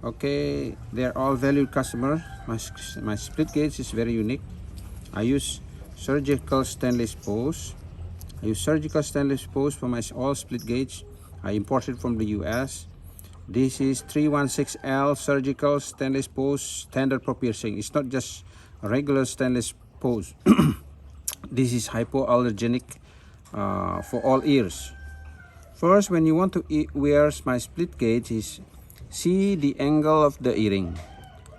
Okay, they're all valued customers. My split gauge is very unique. I use surgical stainless pose. I use surgical stainless pose for my all split gauge. I imported from the US. This is 316L surgical stainless pose, standard for piercing. It's not just a regular stainless pose. This is hypoallergenic for all ears. First, when you want to wear my split gauge, is see the angle of the earring.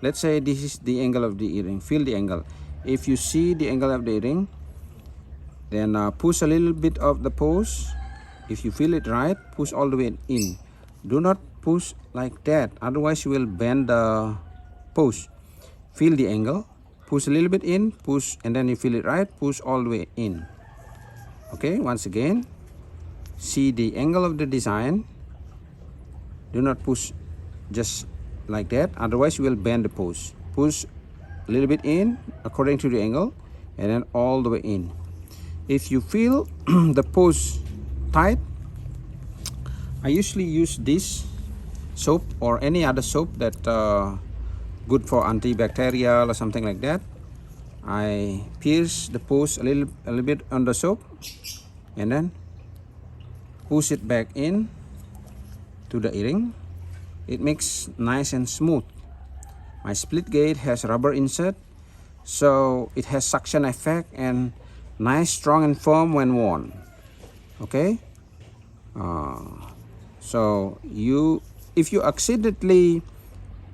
Let's say this is the angle of the earring. Feel the angle. If you see the angle of the earring, then push a little bit of the pose. If you feel it right, push all the way in. Do not push like that, otherwise you will bend the pose. Feel the angle, push a little bit in, push, and then you feel it right, push all the way in. Okay, once again, see the angle of the design. Do not push just like that, otherwise you will bend the pose. Push a little bit in according to the angle, and then all the way in. If you feel the pose tight, I usually use this soap or any other soap that good for antibacterial or something like that. I pierce the pose a little bit on the soap, and then push it back in to the earring. It makes nice and smooth. My split gauge has rubber insert, so it has suction effect and nice, strong and firm when worn. Okay, so if you accidentally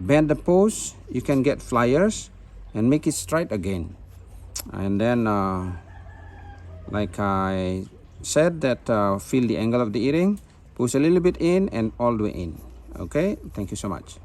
bend the pose, you can get flyers and make it straight again. And then like I said, that feel the angle of the earring, push a little bit in and all the way in. Okay, thank you so much.